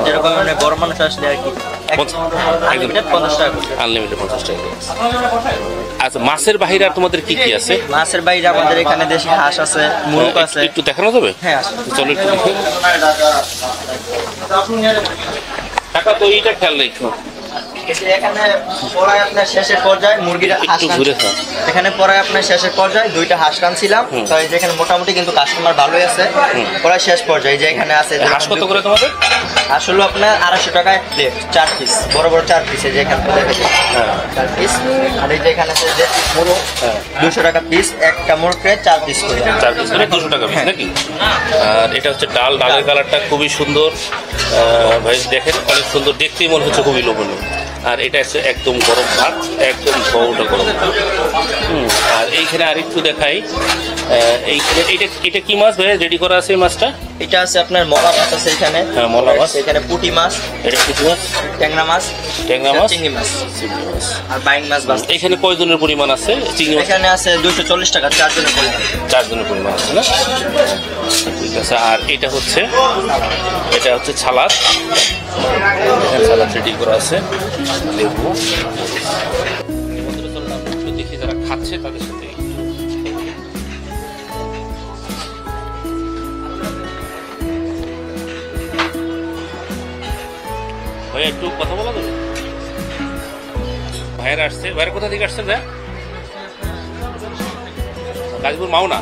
যেরকম মানে বড় মানুষ আসলে আর কি আনলিমিটেড 50 টাকা। আচ্ছা, মাছের বাইরে আর তোমাদের কি কি আছে? মাছের বাইরে আমাদের এখানে দেশি হাঁস আছে, মুরগ আছে। একটু দেখানো যাবে? হ্যাঁ, চলো একটু দেখি। টাকা তো এইটা খেয়াল রাখো। এখানে পড়ায় আপনার শেষের পর্যায়ে মুরগির হাঁস এখানে পড়ায় আপনার শেষের পর্যায়ে দুইটা হাঁস রানছিলাম। তো এই যে এখানে মোটামুটি কিন্তু কাস্টমার ভালোই আছে। পড়ায় শেষ পর্যায়ে যে এখানে আছে। হাঁস কত করে তোমাদের? হাঁস হলো আপনার 250 টাকা এক প্লেট, 4 পিস, বড় বড় 4 পিস। এই যে এখানে দেখেছি 4 পিস। আর এই যে এখানে আছে যে মুরগ 200 টাকা পিস, একটা মুরগির 4 পিস করে, 4 পিস করে 200 টাকা পিস নাকি? আর এটা হচ্ছে ডালের কালারটা খুবই সুন্দর ভাই, দেখেন অনেক সুন্দর, দেখতেই মনে হচ্ছে খুবই লোভনীয়। আর এটা হচ্ছে একদম গরম ভাত, একদম বড়টা গরম ভাত। আর এইখানে আরেকটু দেখাই, এটা কি মাছ ভাই রেডি করা আছে এই মাছটা? এটা আছে আপনার মলা মাছ আছে এখানে, হ্যাঁ মলা মাছ, এখানে পুঁটি মাছ, এটা পুঁটি মাছ, ট্যাংরা মাছ, চিংড়ি মাছ আর বাইং মাছ। এখানে কয়জনের পরিমাণ আছে চিংড়ি মাছ? এখানে আছে 240 টাকা 4 জনের পরিমাণ। 4 জনের পরিমাণ আছে না? ঠিক আছে। আর এটা হচ্ছে ছালাদ, এখানে ছালাদ রেডি করা আছে, লেবু। দেখি যারা খাচ্ছে তাদের সাথে ভাই একটু কথা বলা যাবে? ভাইয়েরা আসছে, ভাইয়েরা কোথা থেকে আসছেন ভাই? গাজীপুর মাওনা।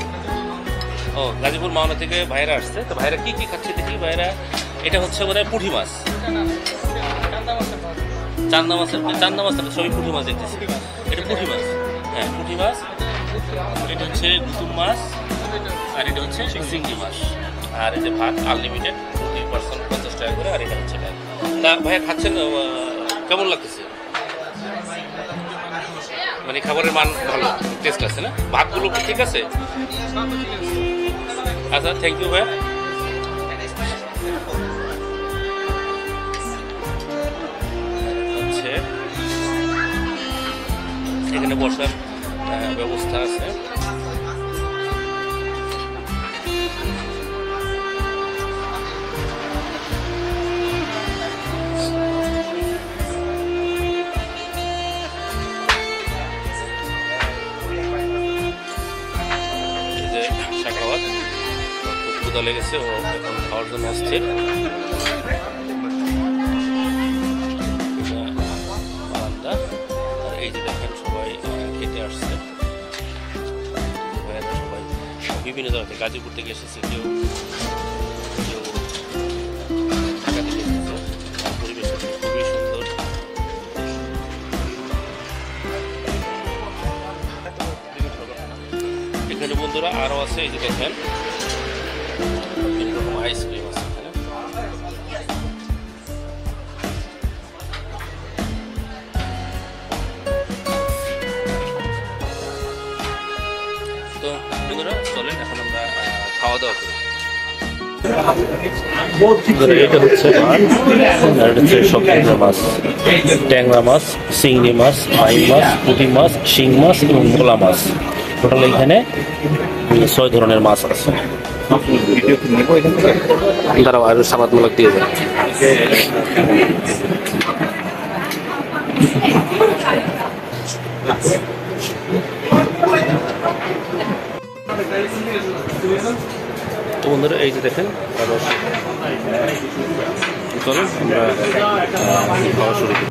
ও গাজীপুর মাওনা থেকে ভাইয়েরা আসছে। তো ভাইয়েরা কি কি খাচ্ছে দেখি ভাইয়েরা। এটা হচ্ছে বোধ হয় পুঁটি মাছ, চান্দা মাছ সবই পুঁটি মাছ দেখতেছি। এটা পুঁটি মাছ, হ্যাঁ পুঁটি মাছ। এটা হচ্ছে গুতুম মাছ, আর এটা হচ্ছে চিংড়ি মাছ। আর এই যে ভাত আনলিমিটেড, প্রতি পার্সন 50 টাকা করে। আর এটা হচ্ছে ডাল। তা ভাইয়া খাচ্ছেন, কেমন লাগতেছে? মানে খাবারের মান ভালো, টেস্ট আছে না? ভাতগুলো কি ঠিক আছে? আচ্ছা, থ্যাংক ইউ ভাইয়া। হচ্ছে এখানে বসার ব্যবস্থা আছে। সাকরাবাদ খুব ক্ষুধা লেগেছে, ও এখন খাওয়ার জন্য অস্থির। বারান্দা, আর এই যে দেখেন সবাই খেতে আসছে। সবাই বিভিন্ন জায়গা থেকে, গাজীপুর থেকে এসেছে, কেউ ঢাকা থেকে এসেছে। পরিবেশ খুবই সুন্দর। এখানে বন্ধুরা আরও আছে, এই যে দেখেন বিভিন্ন রকম আইসক্রিম আছে এখানে। তো বন্ধুরা চলেন এখন আমরা খাওয়া দাওয়া করি। এটা হচ্ছে মাছ, ট্যাংরা মাছ, চিংড়ি মাছ, বাইং মাছ, পুঁটি মাছ, শিং মাছ এবং ভোলা মাছ। টোটাল এখানে 6 ধরনের মাছ আছে। দাঁড়াও, আর সালাদমূলক দিয়ে যায়। তো বন্ধুরা এই যে দেখেন, চলুন আমরা খাওয়া শুরু করি।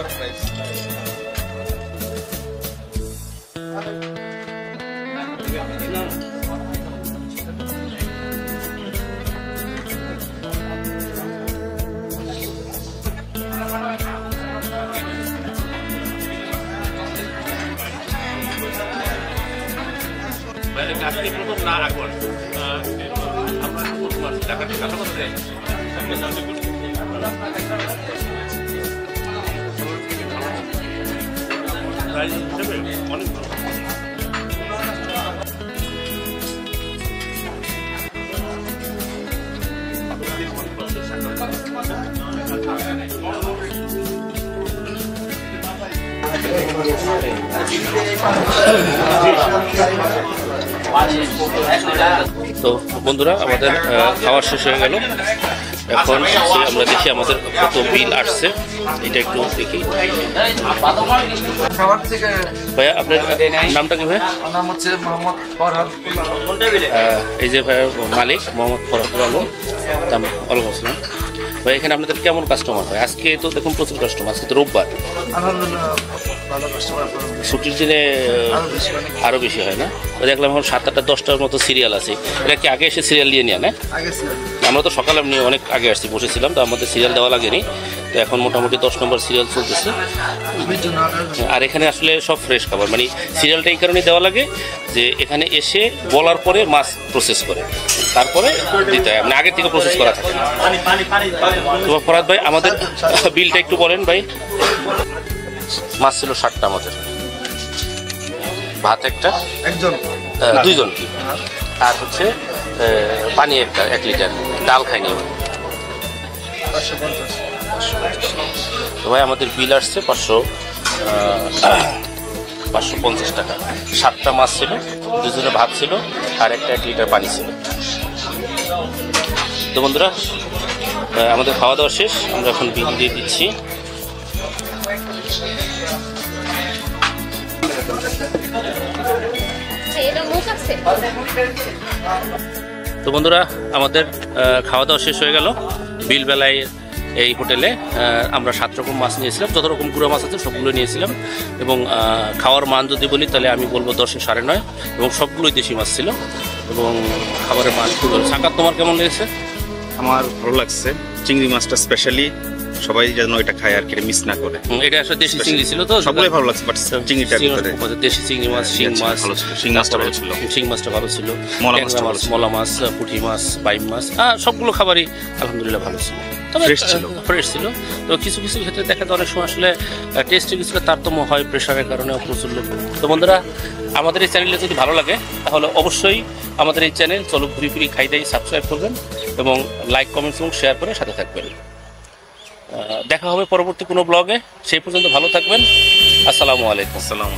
আজকে প্রথম না এখন আমরা প্রথম আসছি টাকা টাকা কত দেয় প্রাইস হিসেবে অনেক ভালো। তো বন্ধুরা আমাদের খাওয়া শেষ হয়ে গেল। এখন আমরা দেখি আমাদের কত বিল আসছে, এটা একটু দেখি। ভাইয়া আপনার নামটা কি ভাই? নাম হচ্ছে মোহাম্মদ ফরহাদ। এই যে ভাইয়া মালিক মোহাম্মদ ফরহাদ আলম, দাম ওয়ালাইকুম আসসালাম। ভাই এখানে আপনাদের কেমন কাস্টমার হয়? আজকে তো দেখুন প্রচুর কাস্টমার, আজকে তো রোববার, আলহামদুলিল্লাহ ভালো কাস্টমার। ছুটির দিনে আরো বেশি হয় না? ওই দেখলাম এখন 7-8 10টার মতো সিরিয়াল আছে। এটা কি আগে এসে সিরিয়াল দিয়ে নেয় না? আগে ছিল আমরা তো সকালে এমনি অনেক আগে আসছি, বসেছিলাম, তো আমাদের সিরিয়াল দেওয়া লাগেনি। তো এখন মোটামুটি 10 নম্বর সিরিয়াল চলতেছে। আর এখানে আসলে সব ফ্রেশ খাবার, মানে সিরিয়ালটা এই কারণে দেওয়া লাগে যে এখানে এসে বলার পরে মাছ প্রসেস করে তারপরে দিতে হয়, মানে আগে থেকে প্রসেস করা থাকে। তো ফরহাদ ভাই আমাদের বিলটা একটু বলেন ভাই। মাছ ছিল 7টা আমাদের, ভাত একটা, একজন 2 জন কি, আর হচ্ছে পানি একটা 1 লিটার, ডাল খাইনি। তো ভাই আমাদের বিল আসছে 550 টাকা। 7টা মাছ ছিল, 2 জনের ভাত ছিল, আর একটা 1 লিটার পানি ছিল। তো বন্ধুরা আমাদের খাওয়া দাওয়া শেষ, আমরা এখন বিল দিয়ে দিচ্ছি। তো বন্ধুরা আমাদের খাওয়া দাওয়া শেষ হয়ে গেল। বিল বেলায় এই হোটেলে আমরা 7 রকম মাছ নিয়েছিলাম, যত রকম গুঁড়া মাছ আছে সবগুলো নিয়েছিলাম। এবং খাওয়ার মান যদি বলি তাহলে আমি বলবো 10-এ 9.5, এবং সবগুলোই দেশি মাছ ছিল। এবং খাবারের মান খুব ভালো। সাকাত তোমার কেমন লেগেছে? আমার ভালো লাগছে, চিংড়ি মাছটা স্পেশালি সবাই যেন এটা খায় আর কি, মিস না করে। এটা আসলে দেশি চিংড়ি ছিল, তো সবগুলোই ভালো লাগছে, বাট চিংড়িটা ভিতরে দেশি চিংড়ি মাছ, শিং মাছ ভালো ছিল, শিং মাছটা ভালো ছিল, শিং মাছটা ভালো ছিল, মলা মাছটা ভালো ছিল, মলা মাছ, পুঁটি মাছ, বাইম মাছ, সবগুলো খাবারই আলহামদুলিল্লাহ ভালো ছিল। তবে ফ্রেশ ছিল। তো কিছু কিছু ক্ষেত্রে দেখা যায় অনেক সময় আসলে টেস্টে কিছুটা তারতম্য হয়, প্রেশারের কারণে প্রচুর লোক। তো বন্ধুরা আমাদের এই চ্যানেলটা যদি ভালো লাগে তাহলে অবশ্যই আমাদের এই চ্যানেল চলো ঘুরি ফিরি খাই দাই সাবস্ক্রাইব করবেন, এবং লাইক কমেন্টস এবং শেয়ার করে সাথে থাকবেন। দেখা হবে পরবর্তী কোনো ব্লগে, সেই পর্যন্ত ভালো থাকবেন। আসসালামু আলাইকুম। আসসালাম।